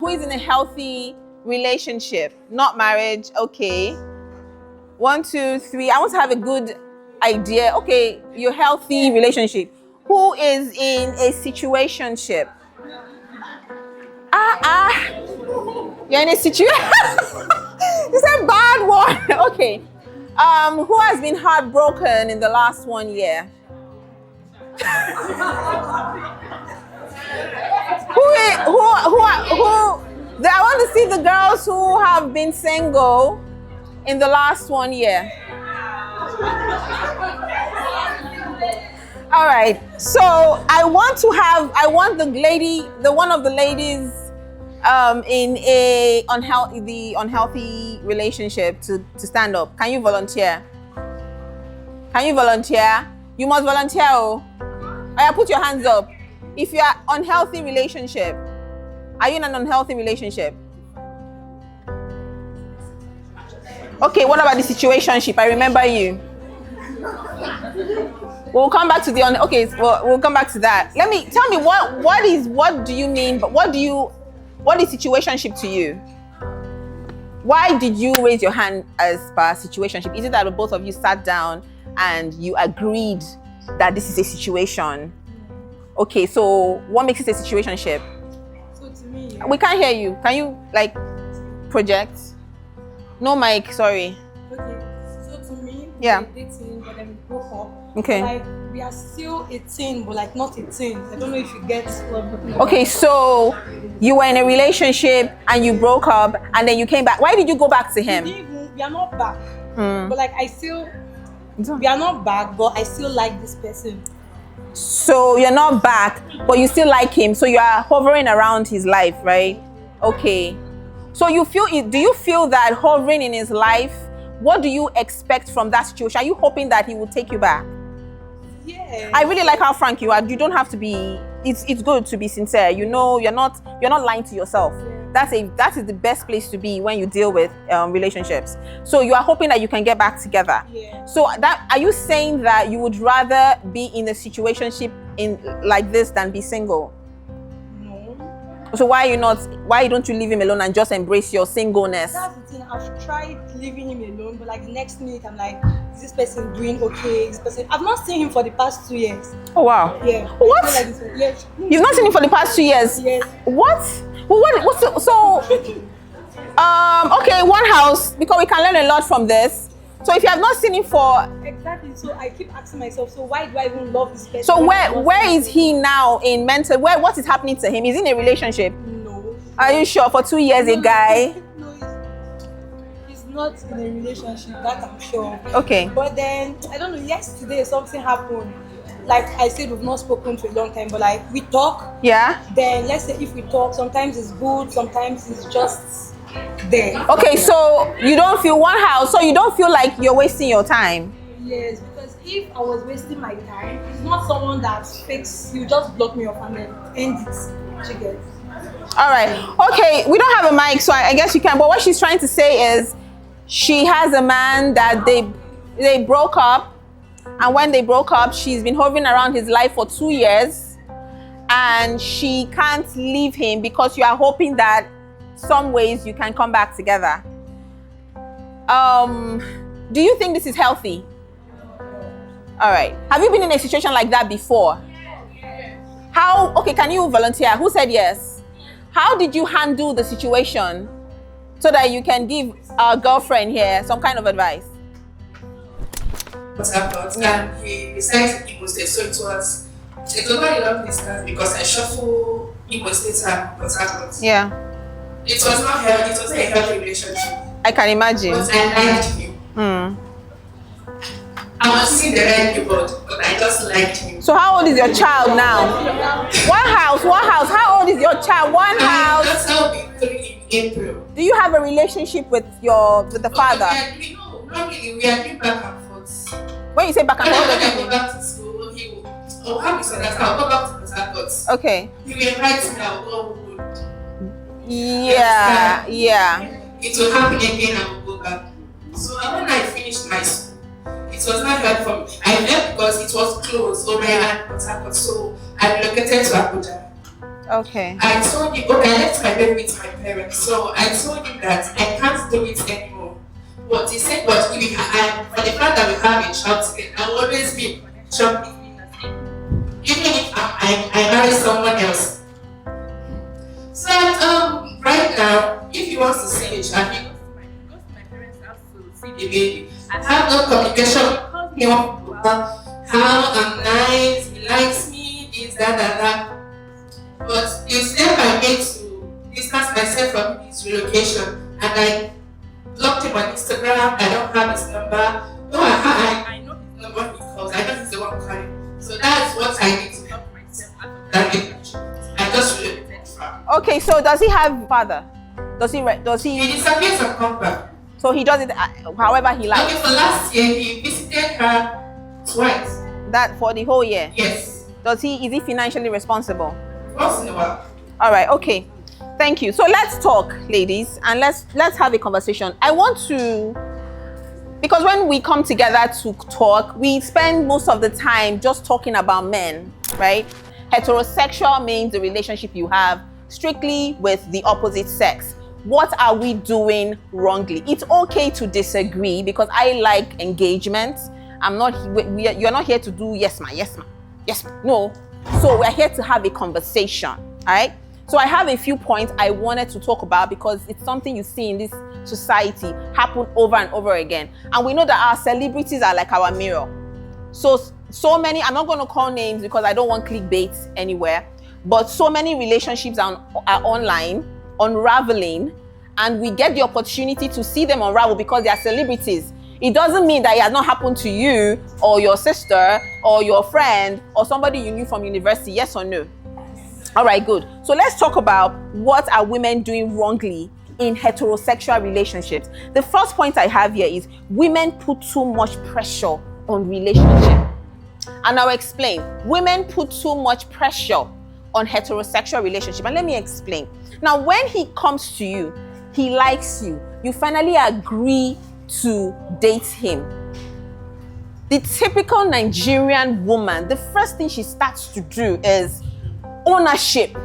is in a healthy relationship? Not marriage, okay. 1, 2, 3. I want to have a good idea. Okay, your healthy relationship. Who is in a situationship? You're in a situation. It's a bad one. Okay. Who has been heartbroken in the last 1 year? I want to see the girls who have been single in the last 1 year. All right. So I want one of the ladies in a unhealthy relationship to stand up. Can you volunteer? You must volunteer. Oh, yeah, put your hands up. If you are unhealthy relationship, are you in an unhealthy relationship? Okay, what about the situationship? I remember you. We'll come back to we'll come back to that. Tell me what do you mean, but what is situationship to you? Why did you raise your hand as per situationship? Is it that both of you sat down and you agreed that this is a situation? Okay, so what makes it a situationship? So to me, we can't hear you. Can you project? No mic, sorry. Okay, so to me, yeah, we're dating, but then we broke up. Okay. We are still 18, but not 18. I don't know if you get what I'm talking about. Okay, so you were in a relationship and you broke up and then you came back. Why did you go back to him? We are not back. But we are not back, but I still like this person. So you're not back, but you still like him. So you are hovering around his life, right? Okay. So do you feel that hovering in his life, what do you expect from that situation? Are you hoping that he will take you back? Yeah. I really like how frank you are. You don't have to be. It's good to be sincere. You know, you're not lying to yourself. Yeah. That is the best place to be when you deal with relationships. So you are hoping that you can get back together. Yeah. So are you saying that you would rather be in a situationship like this than be single? No. So why don't you leave him alone and just embrace your singleness? That's the thing. I've tried leaving him alone, but the next minute I'm like, is this person doing okay? I've not seen him for the past 2 years. Oh wow. Yeah. What? Yes. You've not seen him for the past 2 years? Yes. What? Okay, one house, because we can learn a lot from this. So if you have not seen him for... Exactly. So I keep asking myself, so why do I even love this person? So where is he now in mental? What is happening to him? Is he in a relationship? No. Are you sure? For 2 years, a guy? No, he's not in a relationship, that I'm sure. Okay. But then, I don't know, yesterday something happened. Like I said, we've not spoken for a long time, but we talk. Yeah. Then let's say if we talk, sometimes it's good, sometimes it's just there. Okay, so you don't feel one house, so you don't feel like you're wasting your time. Yes, because if I was wasting my time, it's not someone that fakes, you just block me off and then end it. You get? All right. Okay, we don't have a mic, so I guess you can. But what she's trying to say is she has a man that they broke up. And when they broke up, she's been hovering around his life for 2 years. And she can't leave him because you are hoping that some ways you can come back together. Do you think this is healthy? All right. Have you been in a situation like that before? Okay, can you volunteer? Who said yes? How did you handle the situation so that you can give our girlfriend here some kind of advice? What happened? And he decided Imo State, so it was a very long distance because I shuffled Imo State and Port Harcourt. Yeah. It was not healthy, it was a healthy relationship. I can imagine. But I liked him. I was seeing the right people, but I just liked him. So how old is your child now? One house. How old is your child? One house. That's how we 3 in April. Do you have a relationship with the father? No, not really. We are doing back and forth. When you say back and forth, when I go back to school, he will have his that I'll go back to Port Harcourt. Okay. He will invite me, I'll go home. Yeah. It will happen again, I will go back. So when I finished my school, it was not hard for me. I left because it was close over here at Port Harcourt, so I relocated to Abuja. Okay. I told him, okay, I left my baby with my parents, so I told him that I can't do it anymore. But he said, but if for the fact that we have a child together, I will always be in connection with him, even if I marry someone else. So right now, if he wants to see a child, he goes to my parents' house to see the baby. I have no communication with him. How I'm nice, he likes me, this, that. But instead I made to distance myself from his relocation, and I blocked him on Instagram. I don't have his number. No, I know his number he calls. I know he's the one calling. So that's what I did to help myself out of that relationship. I just relocated from. Okay, so does he have father? Does he? He disappears and comes back. So he does it however he likes. Okay, for last year he visited her twice. That for the whole year? Yes. Is he financially responsible? Once in a while. All right, okay. Thank you. So let's talk, ladies, and let's have a conversation. I want to, because when we come together to talk, we spend most of the time just talking about men, right? Heterosexual means the relationship you have strictly with the opposite sex. What are we doing wrongly? It's okay to disagree because I like engagement. You're not here to do yes ma. No. So we're here to have a conversation, all right? So I have a few points I wanted to talk about because it's something you see in this society happen over and over again. And we know that our celebrities are like our mirror. So many, I'm not going to call names because I don't want clickbait anywhere, but so many relationships are online, unraveling, and we get the opportunity to see them unravel because they are celebrities. It doesn't mean that it has not happened to you or your sister or your friend or somebody you knew from university, yes or no? All right, good. So let's talk about what are women doing wrongly in heterosexual relationships. The first point I have here is women put too much pressure on relationship. And I'll explain. Women put too much pressure on heterosexual relationship. And let me explain. Now, when he comes to you, he likes you, you finally agree to date him. The typical Nigerian woman, the first thing she starts to do is ownership.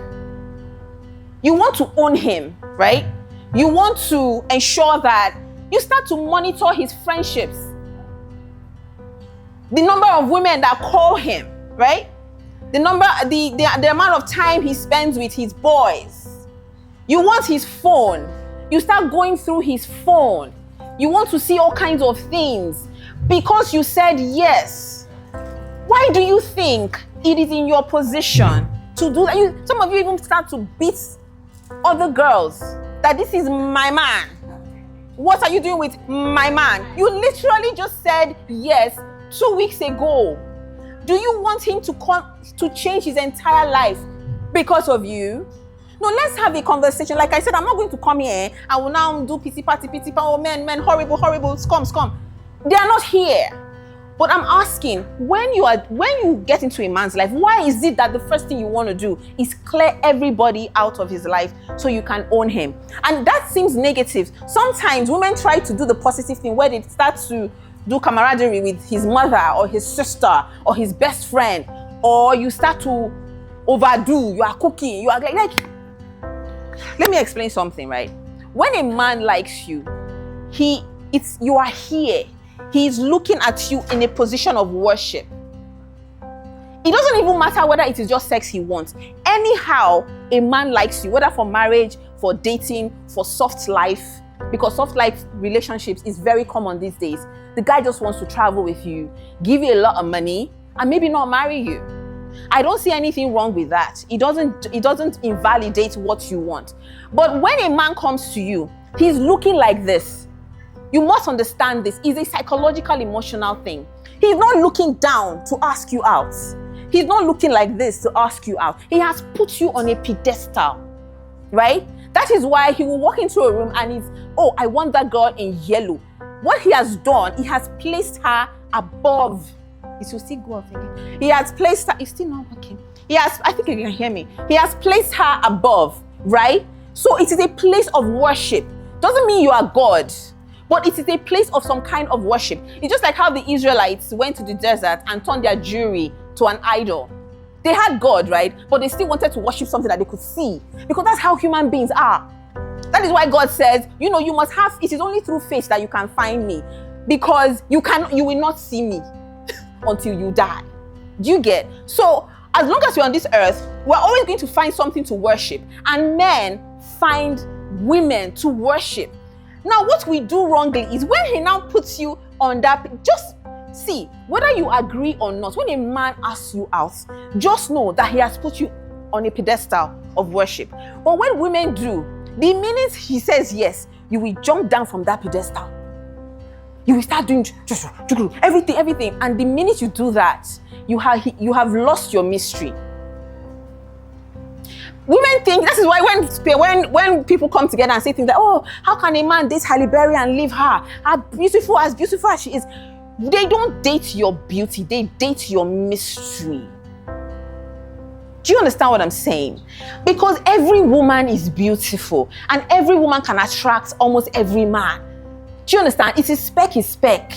You want to own him, right? You want to ensure that you start to monitor his friendships. The number of women that call him, right? The amount of time he spends with his boys. You want his phone. You start going through his phone. You want to see all kinds of things because you said yes. Why do you think it is in your position to do that? Some of you even start to beat other girls that this is my man. What are you doing with my man? You literally just said yes 2 weeks ago. Do you want him to change his entire life because of you? No, let's have a conversation. Like I said, I'm not going to come here. I will now do pity party. Oh, men, horrible, scum. They are not here. But I'm asking, when you get into a man's life, why is it that the first thing you want to do is clear everybody out of his life so you can own him? And that seems negative. Sometimes women try to do the positive thing where they start to do camaraderie with his mother or his sister or his best friend, or you start to overdo. You are cooking. You are like. Let me explain something, right? When a man likes you, you are here. He's looking at you in a position of worship. It doesn't even matter whether it is just sex he wants. Anyhow, a man likes you, whether for marriage, for dating, for soft life, because soft life relationships is very common these days. The guy just wants to travel with you, give you a lot of money, and maybe not marry you. I don't see anything wrong with that. It doesn't invalidate what you want. But when a man comes to you, he's looking like this. You must understand this. It's a psychological, emotional thing. He's not looking down to ask you out. He's not looking like this to ask you out. He has put you on a pedestal, right? That is why he will walk into a room and he's, oh, I want that girl in yellow. What he has done, he has placed her above. It will still go up again. He has placed her, it's still not working. I think you can hear me. He has placed her above, right? So it is a place of worship. Doesn't mean you are God, but it is a place of some kind of worship. It's just like how the Israelites went to the desert and turned their jewelry to an idol. They had God, right? But they still wanted to worship something that they could see, because that's how human beings are. That is why God says, you must have, it is only through faith that you can find me, because you will not see me until you die. Do you get? So as long as we're on this earth, we're always going to find something to worship, and men find women to worship. Now, what we do wrongly is when he now puts you on that, just see, whether you agree or not, when a man asks you out, just know that he has put you on a pedestal of worship. But when women do, the minute he says yes, you will jump down from that pedestal. You will start doing everything. And the minute you do that, you have lost your mystery. Women think, this is why when people come together and say things like, oh, how can a man date Halle Berry and leave her? As beautiful as she is. They don't date your beauty, they date your mystery. Do you understand what I'm saying? Because every woman is beautiful, and every woman can attract almost every man. Do you understand? It is spec.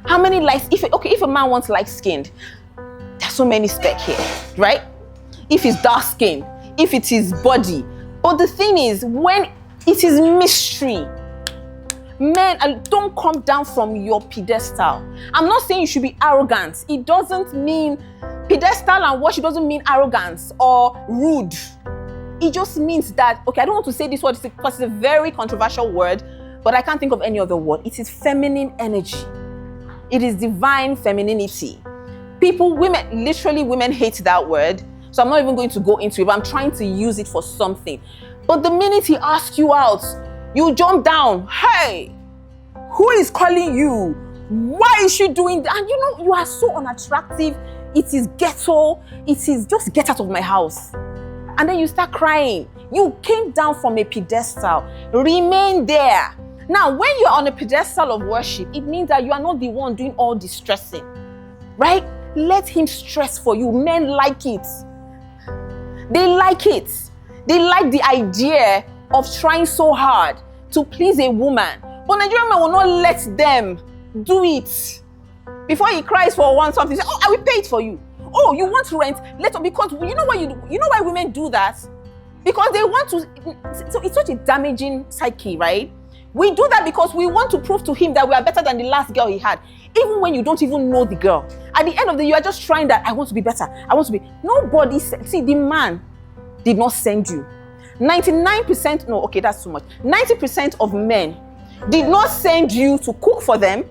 How many likes? If a man wants light-skinned, there's so many spec here, right? If it's dark-skinned, if it is body. But the thing is, when it is mystery, men, don't come down from your pedestal. I'm not saying you should be arrogant. It doesn't mean pedestal and worship doesn't mean arrogance or rude. It just means that, okay, I don't want to say this word because it's a very controversial word, but I can't think of any other word. It is feminine energy. It is divine femininity. Women hate that word. So I'm not even going to go into it, but I'm trying to use it for something. But the minute he asks you out, you jump down. Hey, who is calling you? Why is she doing that? And you are so unattractive. It is ghetto. It is just get out of my house. And then you start crying. You came down from a pedestal. Remain there. Now, when you're on a pedestal of worship, it means that you are not the one doing all the stressing. Right? Let him stress for you. Men like it. They like it. They like the idea of trying so hard to please a woman. But Nigerian men will not let them do it. Before he cries for something, he says, oh, I will pay it for you. Oh, you want rent? Because you know why women do that? Because they want to. So it's such a damaging psyche, right? We do that because we want to prove to him that we are better than the last girl he had. Even when you don't even know the girl. At the end of the day, you are just trying that, I want to be better. I want to be. Nobody said, see, the man did not send you. 99%, no, okay, that's too much. 90% of men did not send you to cook for them,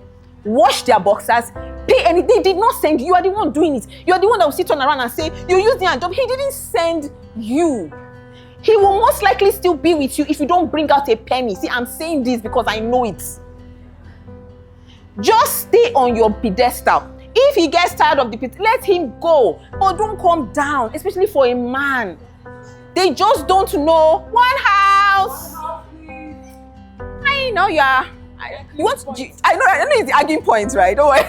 wash their boxers, pay anything. They did not send you. You are the one doing it. You are the one that will sit on around and say, you used the job. He didn't send you. He will most likely still be with you if you don't bring out a penny. See, I'm saying this because I know it. Just stay on your pedestal. If he gets tired of the pit, let him go. But don't come down, especially for a man. They just don't know. One house. I know you are. I know it's the arguing point, right? Don't worry.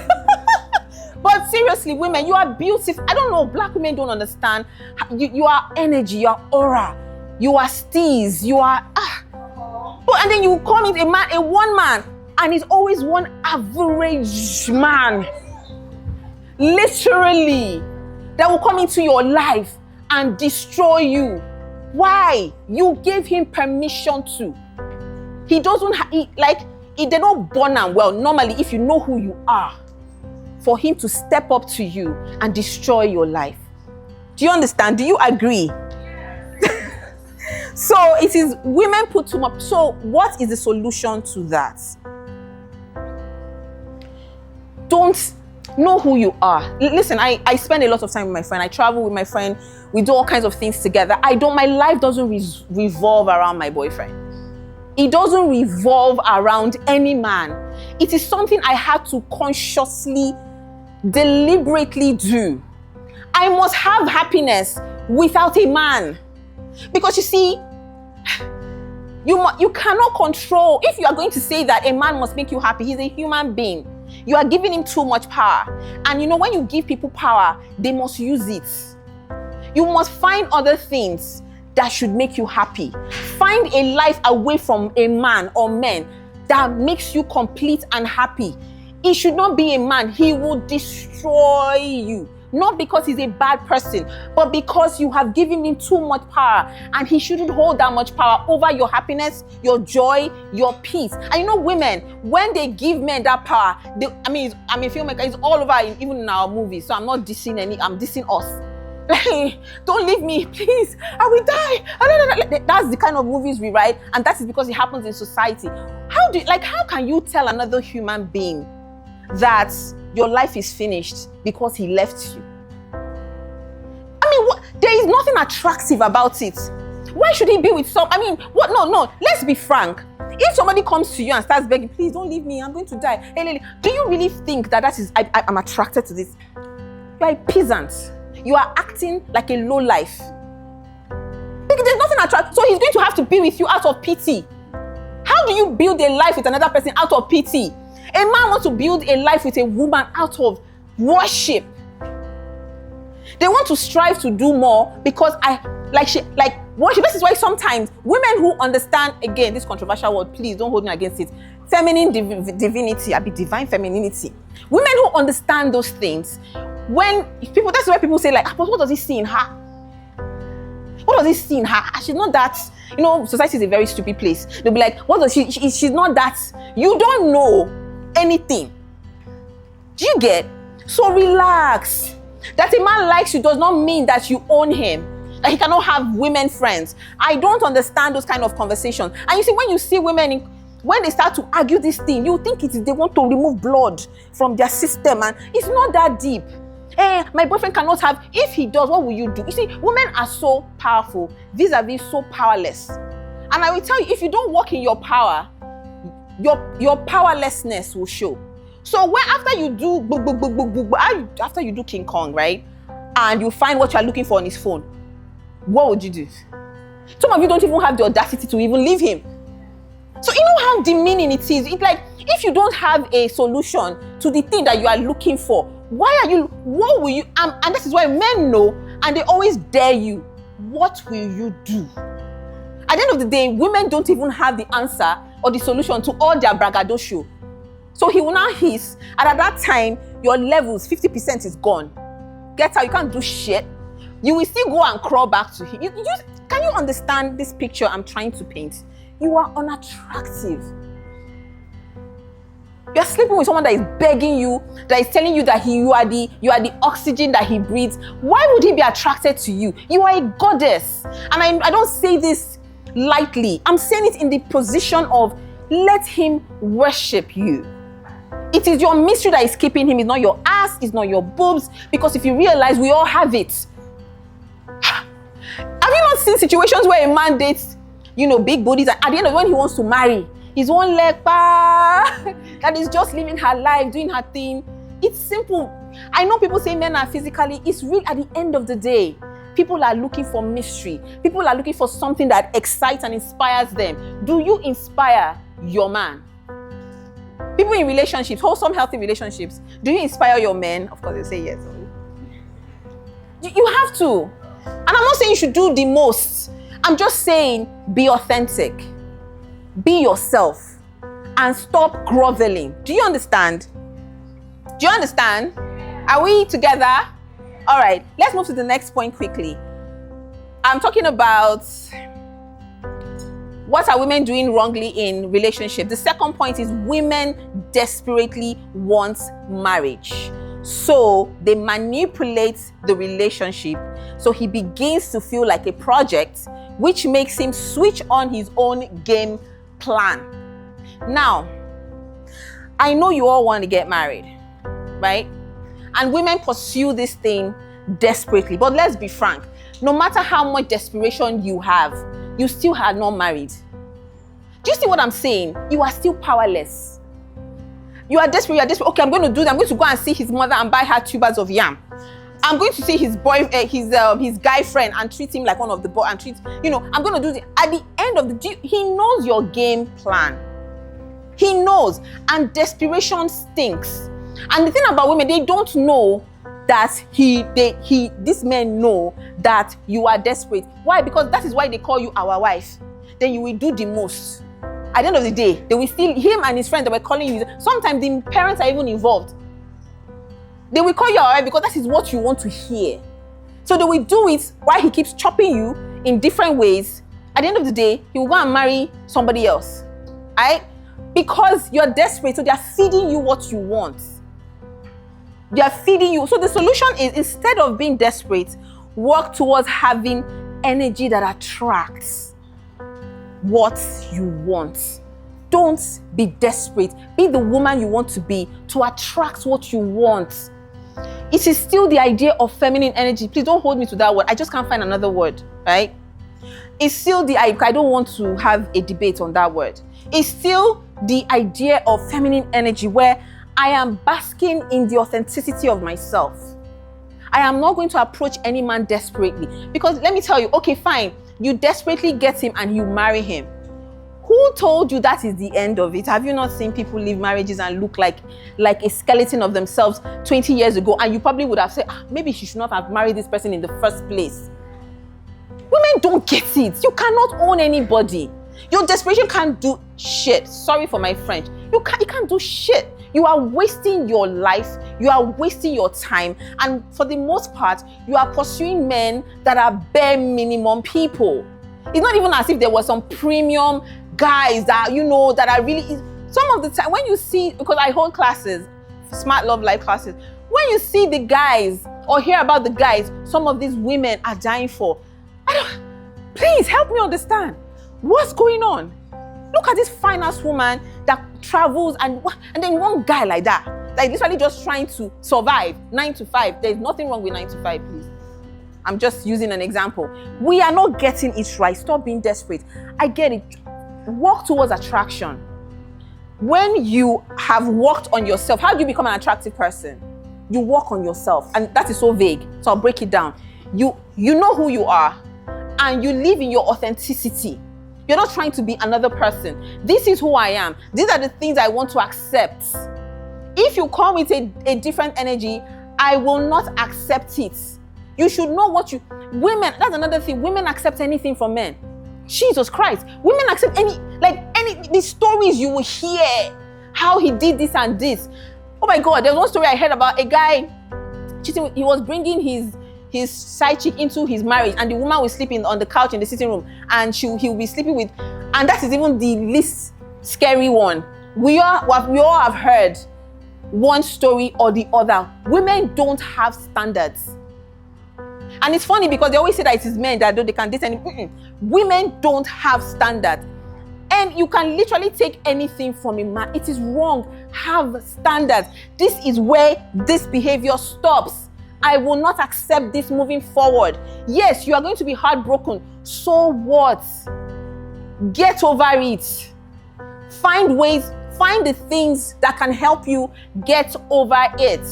But seriously, women, you are beautiful. I don't know. Black women don't understand. You are energy. You are aura. You are steez. You are. But and then you come in a one man, and it's always one average man. Literally, that will come into your life and destroy you. Why? You gave him permission to. He doesn't they don't born him well. Normally, if you know who you are, for him to step up to you and destroy your life. Do you understand? Do you agree? So it is women put too much. So what is the solution to that? Don't know who you are. Listen, I spend a lot of time with my friend. I travel with my friend. We do all kinds of things together. My life doesn't revolve around my boyfriend. It doesn't revolve around any man. It is something I had to consciously, deliberately do. I must have happiness without a man. Because you see, you cannot control. If you are going to say that a man must make you happy, he's a human being. You are giving him too much power. And when you give people power, they must use it. You must find other things that should make you happy. Find a life away from a man or men that makes you complete and happy. It should not be a man. He will destroy you. Not because he's a bad person, but because you have given him too much power, and he shouldn't hold that much power over your happiness, your joy, your peace. And you know, women, when they give men that power, I'm a filmmaker, it's all over, even in our movies. So I'm not dissing I'm dissing us. Like, don't leave me, please, I will die. That's the kind of movies we write, and that is because it happens in society. How can you tell another human being that your life is finished because he left you? There is nothing attractive about it. Why should he be with No, let's be frank. If somebody comes to you and starts begging, please don't leave me, I'm going to die. Hey, do you really think that is, I'm attracted to this? You are a peasant. You are acting like a low life. There's nothing attractive. So he's going to have to be with you out of pity. How do you build a life with another person out of pity? A man wants to build a life with a woman out of worship. They want to strive to do more because worship. This is why sometimes women who understand, again, this controversial word, please don't hold me against it, feminine divinity, divine femininity. Women who understand those things, that's why people say, like, but what does he see in her? What does he see in her? She's not that, society is a very stupid place. They'll be like, what does she's not that, you don't know anything. Do you get? So relax. That a man likes you does not mean that you own him, that he cannot have women friends. I don't understand those kind of conversations. And you see, when you see women, when they start to argue this thing, you think they want to remove blood from their system, and it's not that deep. Hey, my boyfriend cannot have. If he does, what will you do? You see, women are so powerful, vis-a-vis so powerless. And I will tell you, if you don't walk in your power, your powerlessness will show. So when after you do King Kong, right, and you find what you are looking for on his phone, what would you do? Some of you don't even have the audacity to even leave him. So you know how demeaning it is. It's like, if you don't have a solution to the thing that you are looking for, what will you, and this is why men know, and they always dare you. What will you do? At the end of the day, women don't even have the answer or the solution to all their braggadocio. So he will now hiss, and at that time, your levels, 50% is gone. Get out, you can't do shit. You will still go and crawl back to him. Can you understand this picture I'm trying to paint? You are unattractive. You're sleeping with someone that is begging you, that is telling you that you are the oxygen that he breathes. Why would he be attracted to you? You are a goddess. And I don't say this lightly. I'm saying it in the position of, let him worship you. It is your mystery that is keeping him. It's not your ass, it's not your boobs. Because if you realize, we all have it. Have you not seen situations where a man dates, big bodies, and at the end of when he wants to marry, his one leg that is just living her life, doing her thing. It's simple. I know people say men are physically, it's real. At the end of the day, people are looking for mystery. People are looking for something that excites and inspires them. Do you inspire your man? People in relationships, wholesome, healthy relationships, do you inspire your men? Of course, they say yes. You have to. And I'm not saying you should do the most. I'm just saying, be authentic. Be yourself. And stop groveling. Do you understand? Do you understand? Are we together? All right, let's move to the next point quickly. I'm talking about what are women doing wrongly in relationship. The second point is women desperately want marriage. So they manipulate the relationship. So he begins to feel like a project, which makes him switch on his own game plan. Now, I know you all want to get married, right? And women pursue this thing desperately. But let's be frank. No matter how much desperation you have, you still are not married. Do you see what I'm saying? You are still powerless. You are desperate. Okay, I'm going to do that. I'm going to go and see his mother and buy her tubers of yam. I'm going to see his his guy friend and treat him like one of the boys and treat, I'm going to do this. At the end of the day, he knows your game plan. He knows. And desperation stinks. And the thing about women, they don't know that these men know that you are desperate. Why? Because that is why they call you our wife. Then you will do the most. At the end of the day, they will still, him and his friends that were calling you, sometimes the parents are even involved. They will call you alright because that is what you want to hear. So they will do it while he keeps chopping you in different ways. At the end of the day, he will go and marry somebody else. Right? Because you're desperate, so they're feeding you what you want. They're feeding you. So the solution is, instead of being desperate, work towards having energy that attracts what you want. Don't be desperate. Be the woman you want to be to attract what you want. It is still the idea of feminine energy. Please don't hold me to that word. I just can't find another word, right? It's still I don't want to have a debate on that word. It's still the idea of feminine energy where I am basking in the authenticity of myself. I am not going to approach any man desperately. Because let me tell you, okay, fine. You desperately get him and you marry him. Who told you that is the end of it? Have you not seen people leave marriages and look like a skeleton of themselves 20 years ago? And you probably would have said, maybe she should not have married this person in the first place. Women don't get it. You cannot own anybody. Your desperation can't do shit. Sorry for my French. You can't do shit. You are wasting your life. You are wasting your time. And for the most part, you are pursuing men that are bare minimum people. It's not even as if there was some premium guys that, that are really... Some of the time, when you see... Because I hold classes, Smart Love Life classes. When you see the guys or hear about the guys, some of these women are dying for. Please help me understand. What's going on? Look at this finest woman that travels and then one guy like that literally just trying to survive 9 to 5. There's nothing wrong with 9 to 5, please. I'm just using an example. We are not getting it right. Stop being desperate. I get it. Work towards attraction. When you have worked on yourself, how do you become an attractive person? You work on yourself. And that is so vague. So I'll break it down. You know who you are and you live in your authenticity. You're not trying to be another person. This is who I am. These are the things I want to accept. If you come with a different energy, I will not accept it. You should know what women, that's another thing. Women accept anything from men. Jesus Christ. Women accept the stories you will hear. How he did this and this. Oh my God, there's one story I heard about a guy cheating. He was bringing his side chick into his marriage, and the woman was sleeping on the couch in the sitting room, and he'll be sleeping with, and that is even the least scary one. We all have heard one story or the other. Women don't have standards. And it's funny because they always say that it is men that they can date any. Women don't have standards. And you can literally take anything from a man. It is wrong. Have standards. This is where this behavior stops. I will not accept this moving forward. Yes, you are going to be heartbroken. So what? Get over it. Find the things that can help you get over it.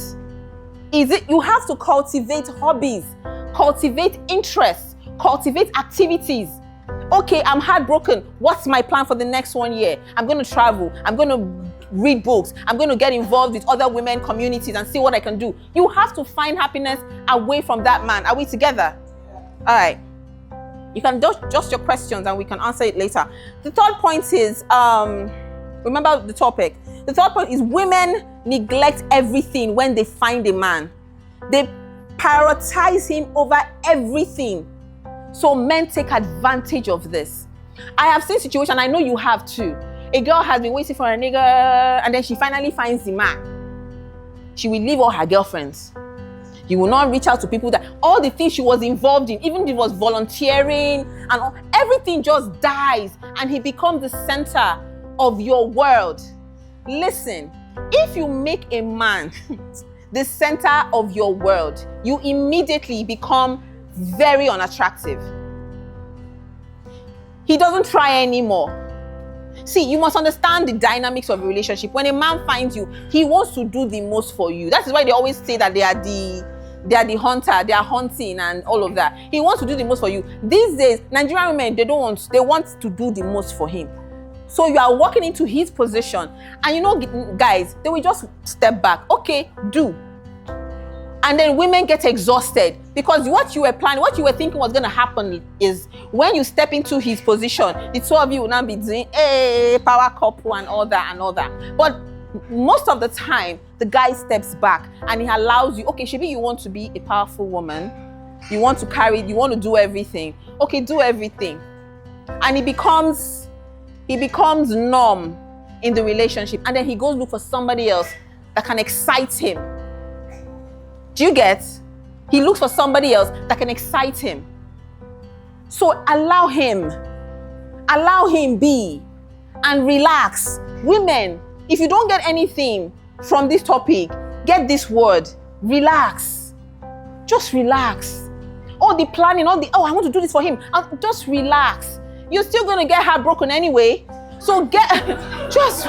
You have to cultivate hobbies, cultivate interests, cultivate activities. Okay, I'm heartbroken. What's my plan for the next 1 year? I'm going to travel. I'm going to read books. I'm going to get involved with other women communities and see what I can do. You have to find happiness away from that man. Are we together? All right. You can just your questions and we can answer it later. The third point is, remember the topic. The third point is women neglect everything when they find a man. They prioritize him over everything. So men take advantage of this. I have seen situations, I know you have too. A girl has been waiting for a nigga and then she finally finds the man. She will leave all her girlfriends. He will not reach out to people that all the things she was involved in, even if it was volunteering and all, everything just dies and he becomes the center of your world. Listen, if you make a man the center of your world, you immediately become very unattractive. He doesn't try anymore. See, you must understand the dynamics of a relationship. When a man finds you, he wants to do the most for you. That is why they always say that they are the hunter, they are hunting and all of that. He wants to do the most for you. These days, Nigerian women, they want to do the most for him. So you are walking into his position and guys, they will just step back. Okay, do. And then women get exhausted because what you were planning, what you were thinking was going to happen is when you step into his position, the two of you will now be doing power couple and all that. But most of the time, the guy steps back and he allows you, okay, Shebi, you want to be a powerful woman. You want to carry, you want to do everything. Okay, do everything. And he becomes numb in the relationship. And then he goes look for somebody else that can excite him. Do you get? He looks for somebody else that can excite him. So allow him be and relax. Women, if you don't get anything from this topic, get this word: relax. Just relax. All the planning, I want to do this for him. Just relax. You're still going to get heartbroken anyway. So just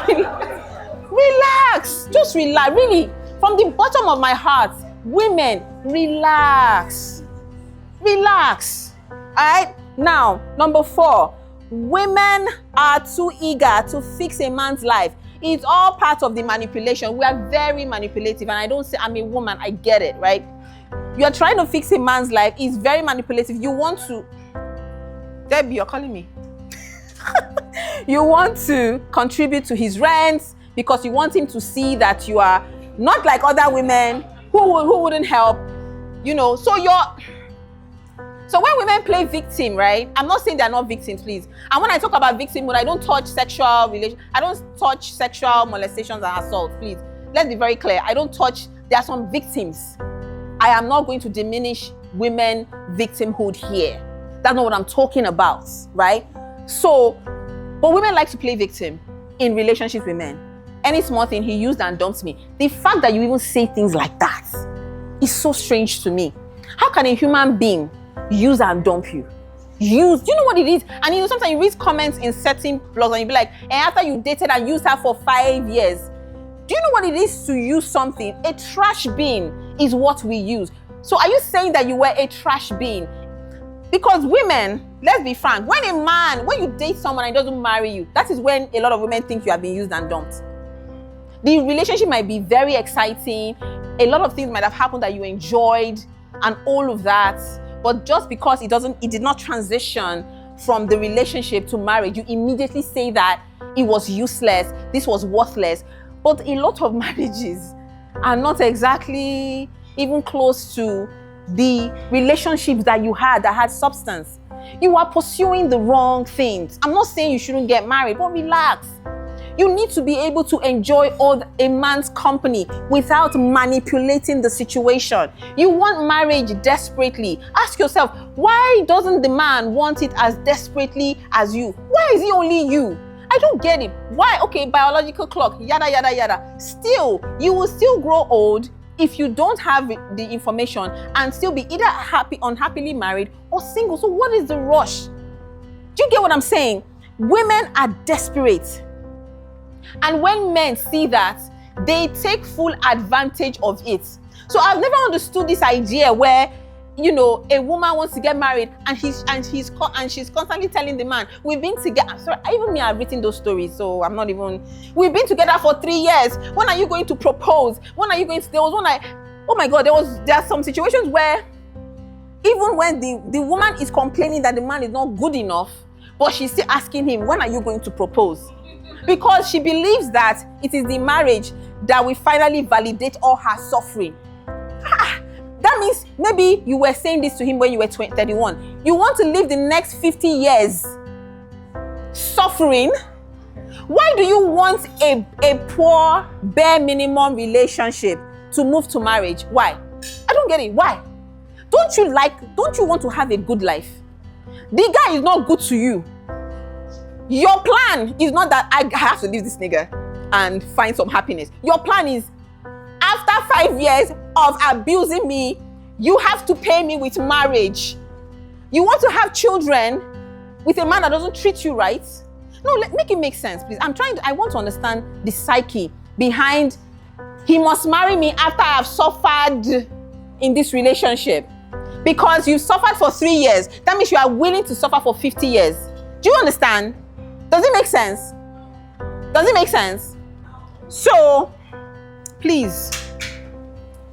relax. Just relax. Really, from the bottom of my heart, women, relax. Relax. All right? Now, number 4, women are too eager to fix a man's life. It's all part of the manipulation. We are very manipulative, and I don't say I'm a woman. I get it, right? You are trying to fix a man's life. It's very manipulative. You want to... Debbie, you're calling me. You want to contribute to his rent because you want him to see that you are not like other women who wouldn't help. So when women play victim, right? I'm not saying they're not victims, please. And when I talk about victimhood, I don't touch sexual molestations and assault, please. Let's be very clear. I don't touch... There are some victims. I am not going to diminish women victimhood here. That's not what I'm talking about, right? So, but women like to play victim in relationships with men. Any small thing, he used and dumped me. The fact that you even say things like that is so strange to me. How can a human being use and dump you? Do you know what it is? And sometimes you read comments in certain blogs and you be like, and after you dated and used her for 5 years, do you know what it is to use something? A trash bin is what we use. So are you saying that you were a trash bin? Because women, let's be frank, when you date someone and he doesn't marry you, that is when a lot of women think you have been used and dumped. The relationship might be very exciting. A lot of things might have happened that you enjoyed and all of that. But just because it did not transition from the relationship to marriage, you immediately say that it was useless, this was worthless. But a lot of marriages are not exactly even close to the relationships that you had that had substance. You are pursuing the wrong things. I'm not saying you shouldn't get married, but relax. You need to be able to enjoy a man's company without manipulating the situation. You want marriage desperately. Ask yourself, why doesn't the man want it as desperately as you? Why is he only you? I don't get it. Why? Okay, biological clock, yada, yada, yada. Still, you will still grow old if you don't have the information and still be either unhappily married or single. So what is the rush? Do you get what I'm saying? Women are desperate. And when men see that, they take full advantage of it. So I've never understood this idea where, a woman wants to get married and she's constantly telling the man, we've been together. Sorry, even me, I've written those stories, so I'm not even. We've been together for 3 years. When are you going to propose? When are you going to? There was one oh my God, there are some situations where even when the woman is complaining that the man is not good enough, but she's still asking him, when are you going to propose? Because she believes that it is the marriage that will finally validate all her suffering. That means maybe you were saying this to him when you were 31. You want to live the next 50 years suffering? Why do you want a poor, bare minimum relationship to move to marriage? Why? I don't get it. Why? Don't you want to have a good life? The guy is not good to you. Your plan is not that I have to leave this nigga and find some happiness. Your plan is, after 5 years of abusing me, you have to pay me with marriage. You want to have children with a man that doesn't treat you right? No, make it make sense, please. I want to understand the psyche behind, he must marry me after I have suffered in this relationship. Because you've suffered for 3 years. That means you are willing to suffer for 50 years. Do you understand? Does it make sense? Does it make sense? So, please,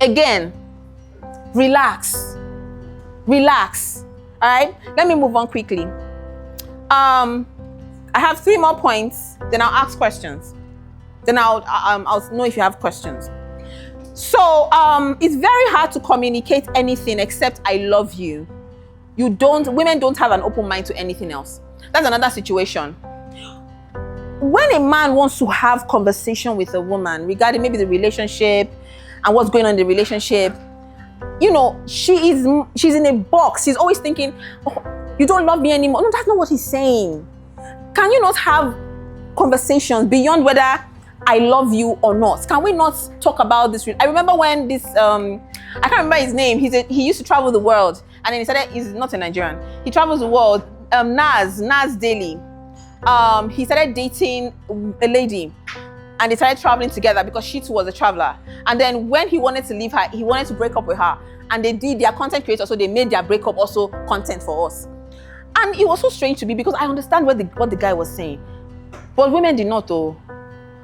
again, relax. Relax. All right? Let me move on quickly. I have 3 more points, then I'll ask questions. Then I'll know if you have questions. So it's very hard to communicate anything except I love you. Women don't have an open mind to anything else. That's another situation. When a man wants to have conversation with a woman regarding maybe the relationship and what's going on in the relationship, she's in a box. She's always thinking, oh, you don't love me anymore. No, that's not what he's saying. Can you not have conversations beyond whether I love you or not? Can we not talk about this? I remember when this, I can't remember his name. He used to travel the world, and then he's not a Nigerian. He travels the world. Nas Daily. He started dating a lady, and they started traveling together because she too was a traveler. And then when he wanted to leave her, he wanted to break up with her, and they did their content creators, so they made their breakup also content for us. And it was so strange to me because I understand what the guy was saying, but women did not though.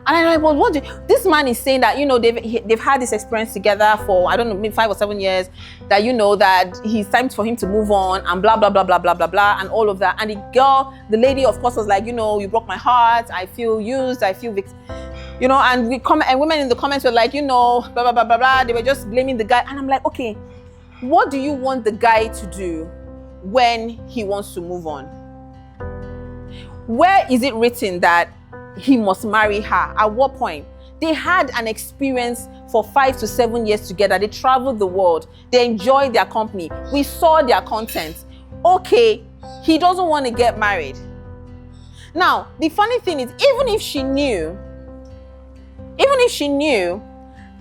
And I'm like, well, this man is saying that, they've had this experience together for, I don't know, maybe 5 or 7 years, that, that it's time for him to move on and blah, blah, blah, blah, blah, blah, blah, and all of that. And the lady, of course, was like, you broke my heart. I feel used. I feel victim. And women in the comments were like, blah, blah, blah, blah, blah. They were just blaming the guy. And I'm like, okay, what do you want the guy to do when he wants to move on? Where is it written that he must marry her? At what point? They had an experience for 5 to 7 years together. They traveled the world. They enjoyed their company. We saw their content. Okay, he doesn't want to get married. Now, the funny thing is, even if she knew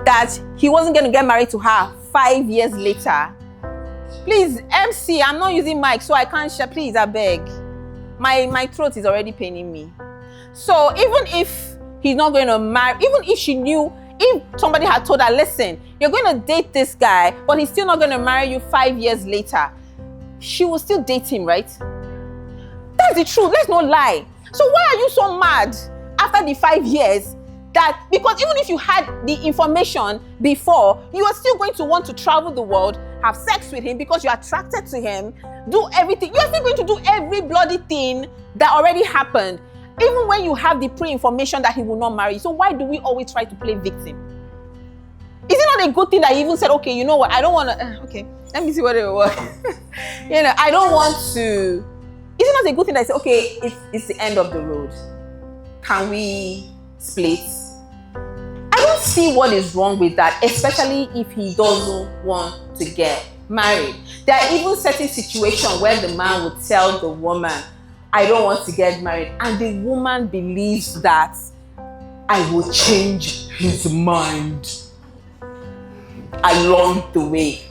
that he wasn't going to get married to her 5 years later, please, MC, I'm not using mic, so I can't share. Please, I beg. My throat is already paining me. So even if he's not going to marry, even if she knew, if somebody had told her, listen, you're going to date this guy, but he's still not going to marry you 5 years later, she will still date him, right? That's the truth. Let's not lie. So why are you so mad after the 5 years? Because even if you had the information before, you are still going to want to travel the world, have sex with him because you're attracted to him, do everything. You're still going to do every bloody thing that already happened, even when you have the pre-information that he will not marry. So why do we always try to play victim? Is it not a good thing that he even said, okay, you know what, I don't want to, okay, let me see what it was. I don't want to. Is it not a good thing that I say, okay, it's the end of the road. Can we split? I don't see what is wrong with that, especially if he doesn't want to get married. There are even certain situations where the man would tell the woman, I don't want to get married. And the woman believes that I will change his mind along the way.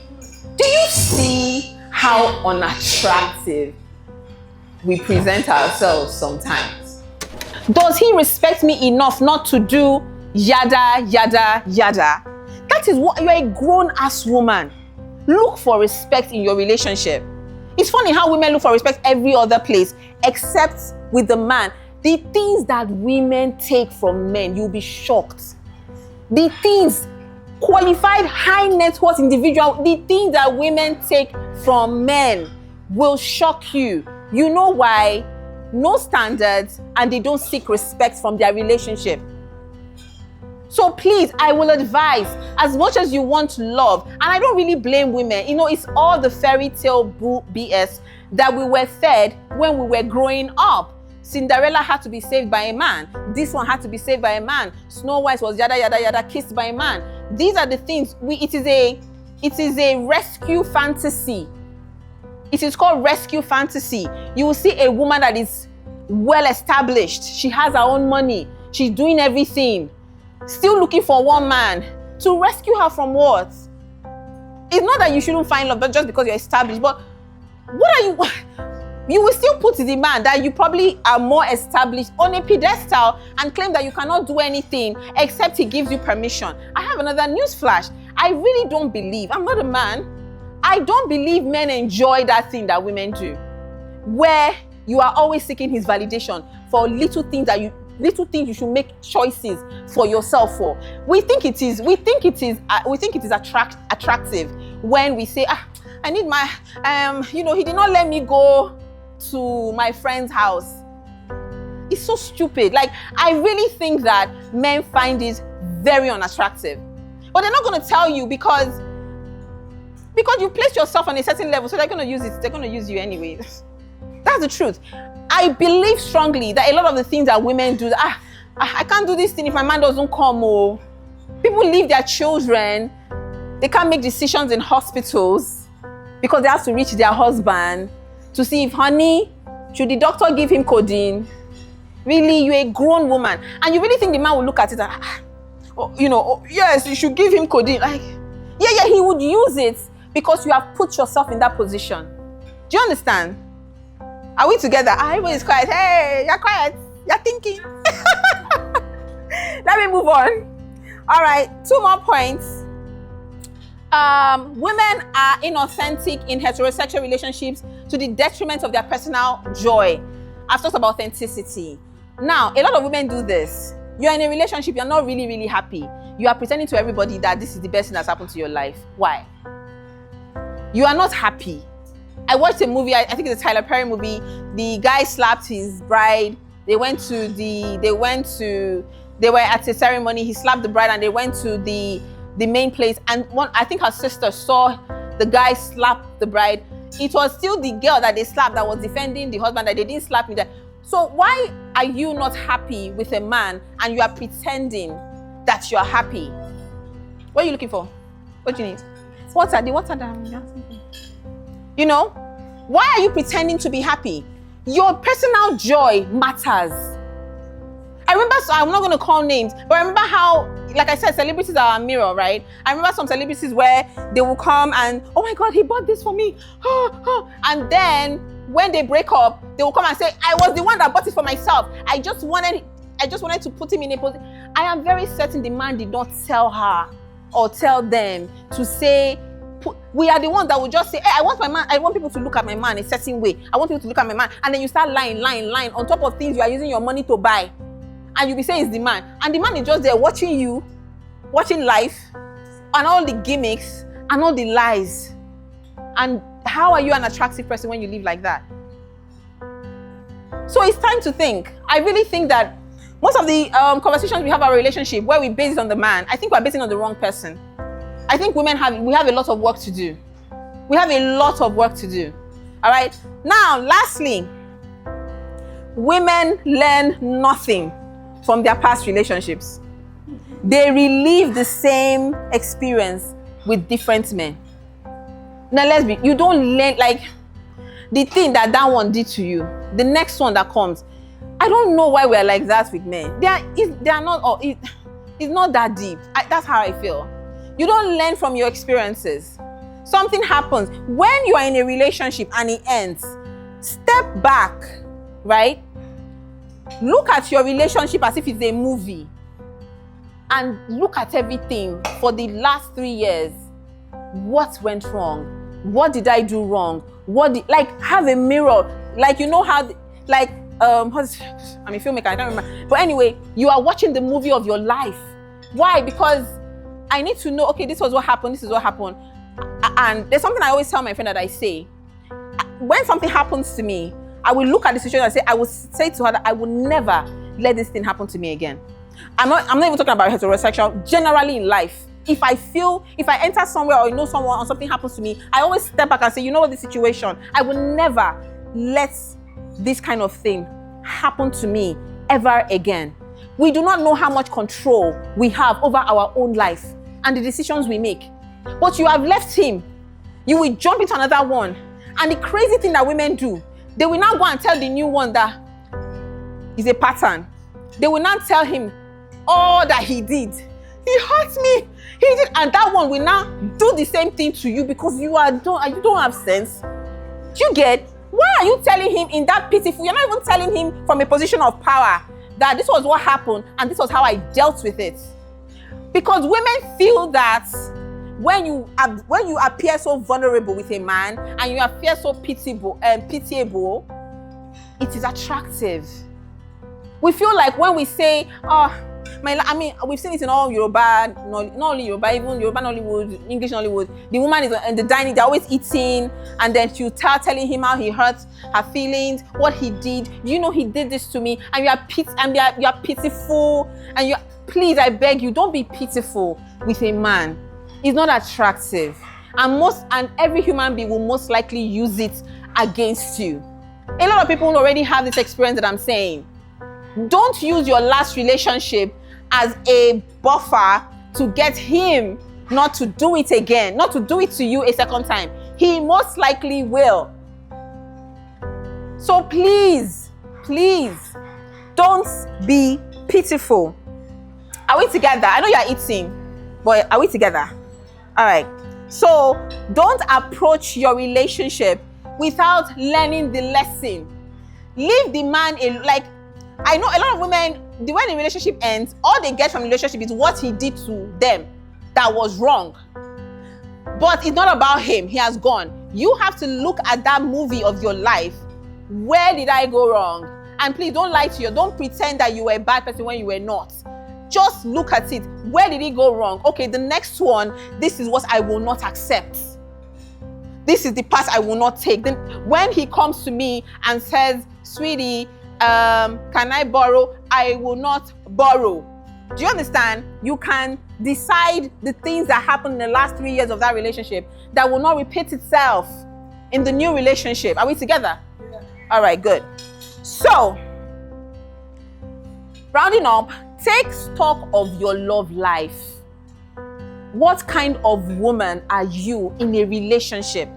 Do you see how unattractive we present ourselves sometimes? Does he respect me enough not to do yada, yada, yada? That is what, you're a grown-ass woman. Look for respect in your relationship. It's funny how women look for respect every other place except with the man. The things that women take from men, you'll be shocked. The things, qualified high net worth individual, the things that women take from men will shock you. You know why? No standards, and they don't seek respect from their relationship. So please, I will advise, as much as you want love, and I don't really blame women, it's all the fairy tale BS that we were fed when we were growing up. Cinderella had to be saved by a man. This one had to be saved by a man. Snow White was yada, yada, yada, kissed by a man. These are the things, it is a rescue fantasy. It is called rescue fantasy. You will see a woman that is well established. She has her own money. She's doing everything. Still looking for one man to rescue her from what? It's not that you shouldn't find love just because you're established, but what are you? You will still put the man that you probably are more established on a pedestal and claim that you cannot do anything except he gives you permission. I have another news flash. I really don't believe, I'm not a man, I don't believe men enjoy that thing that women do, where you are always seeking his validation for little things you should make choices for yourself for. We think it is attractive when we say, I need my, he did not let me go to my friend's house. It's so stupid. Like, I really think that men find it very unattractive. But they're not going to tell you because you placed yourself on a certain level, so they're going to use it. They're going to use you anyway. That's the truth. I believe strongly that a lot of the things that women do, I can't do this thing if my man doesn't come. Oh, people leave their children. They can't make decisions in hospitals because they have to reach their husband to see if, honey, should the doctor give him codeine? Really, you're a grown woman. And you really think the man will look at it and, yes, you should give him codeine. Like, yeah, he would use it because you have put yourself in that position. Do you understand? Are we together? Everybody's quiet. Hey, you're quiet. You're thinking. Let me move on. All right, 2 more points. Women are inauthentic in heterosexual relationships to the detriment of their personal joy. I've talked about authenticity. Now, a lot of women do this. You're in a relationship, you're not really, really happy. You are pretending to everybody that this is the best thing that's happened to your life. Why? You are not happy. I watched a movie, I think it's a Tyler Perry movie. The guy slapped his bride. They were at a ceremony. He slapped the bride and they went to the main place. And I think her sister saw the guy slap the bride. It was still the girl that they slapped that was defending the husband that they didn't slap me. So why are you not happy with a man and you are pretending that you are happy? What are you looking for? What do you need? Water. The water that why are you pretending to be happy? Your personal joy matters. I remember, so I'm not going to call names, but I remember how, like I said, celebrities are a mirror, right? I remember some celebrities where they will come and, oh my God, he bought this for me. And then when they break up, they will come and say, I was the one that bought it for myself. I just wanted to put him in a position. I am very certain the man did not tell her or tell them to say, we are the ones that will just say, hey, I want people to look at my man a certain way. I want people to look at my man. And then you start lying on top of things you are using your money to buy. And you'll be saying it's the man. And the man is just there watching you, watching life, and all the gimmicks, and all the lies. And how are you an attractive person when you live like that? So it's time to think. I really think that most of the conversations we have our relationship, where we base it on the man, I think we're basing it on the wrong person. I think we have a lot of work to do. We have a lot of work to do. All right? Now, lastly, women learn nothing from their past relationships. They relive the same experience with different men. Now, you don't learn, like, the thing that one did to you, the next one that comes. I don't know why we're like that with men. It's not that deep. That's how I feel. You don't learn from your experiences. Something happens. When you are in a relationship and it ends, step back, right? Look at your relationship as if it's a movie. And look at everything for the last 3 years. What went wrong? What did I do wrong? Have a mirror. I'm a filmmaker, I don't remember. But anyway, you are watching the movie of your life. Why? Because I need to know, okay, this was what happened, this is what happened. And there's something I always tell my friend that I say. When something happens to me, I will look at the situation and I will say to her that I will never let this thing happen to me again. I'm not even talking about heterosexual, generally in life. If I enter somewhere or know someone or something happens to me, I always step back and say, you know what, the situation, I will never let this kind of thing happen to me ever again. We do not know how much control we have over our own life and the decisions we make. But you have left him. You will jump into another one. And the crazy thing that women do, they will now go and tell the new one that is a pattern. They will not tell him all that he did. He hurt me. He did, and that one will now do the same thing to you because you don't have sense. Do you get? Why are you telling him in that pitiful? You're not even telling him from a position of power that this was what happened and this was how I dealt with it. Because women feel that when you appear so vulnerable with a man and you appear so pitiable, it is attractive. We feel like when we say, oh, I mean, we've seen it in all Yoruba, not only Yoruba, even Yoruba Nollywood, English Nollywood. The woman is in the dining, they're always eating, and then she'll telling him how he hurts her feelings, what he did. You know, he did this to me, and you are pitiful, and please, I beg you, don't be pitiful with a man. He's not attractive, and every human being will most likely use it against you. A lot of people already have this experience that I'm saying. Don't use your last relationship as a buffer to get him not to do it again, not to do it to you a second time. He most likely will. So please, don't be pitiful. Are we together? I know you're eating, but are we together? All right. So don't approach your relationship without learning the lesson. Leave the man I know a lot of women, when the relationship ends, all they get from the relationship is what he did to them that was wrong. But it's not about him. He has gone. You have to look at that movie of your life. Where did I go wrong? And please don't lie to you. Don't pretend that you were a bad person when you were not. Just look at it. Where did it go wrong? Okay, the next one, this is what I will not accept. This is the path I will not take. Then when he comes to me and says, sweetie, can I borrow? I will not borrow. Do you understand? You can decide the things that happened in the last 3 years of that relationship that will not repeat itself in the new relationship. Are we together? Yeah. All right, good. So, rounding up, take stock of your love life. What kind of woman are you in a relationship?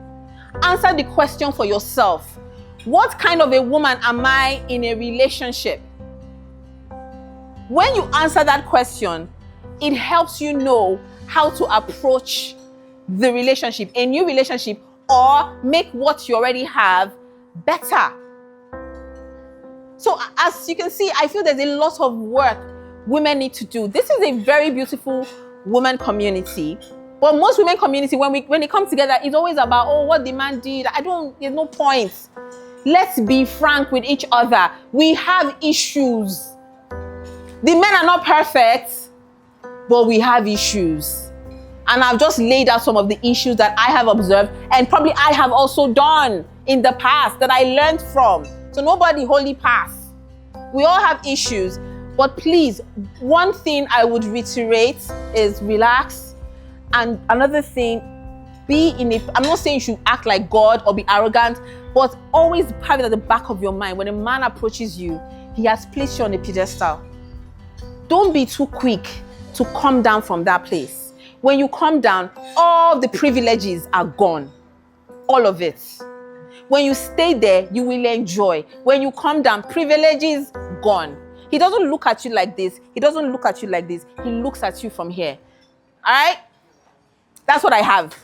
Answer the question for yourself. What kind of a woman am I in a relationship? When you answer that question, it helps you know how to approach the relationship, a new relationship, or make what you already have better. So as you can see, I feel there's a lot of work women need to do. This is a very beautiful woman community. But most women community, when they come together, it's always about, oh, what the man did. There's no point. Let's be frank with each other. We have issues. The men are not perfect, but we have issues. And I've just laid out some of the issues that I have observed, and probably I have also done in the past that I learned from. So nobody wholly pass. We all have issues. But please, one thing I would reiterate is relax. And another thing, I'm not saying you should act like God or be arrogant, but always have it at the back of your mind. When a man approaches you, he has placed you on a pedestal. Don't be too quick to come down from that place. When you come down, all the privileges are gone. All of it. When you stay there, you will enjoy. When you come down, privileges gone. He doesn't look at you like this. He doesn't look at you like this. He looks at you from here. All right? That's what I have.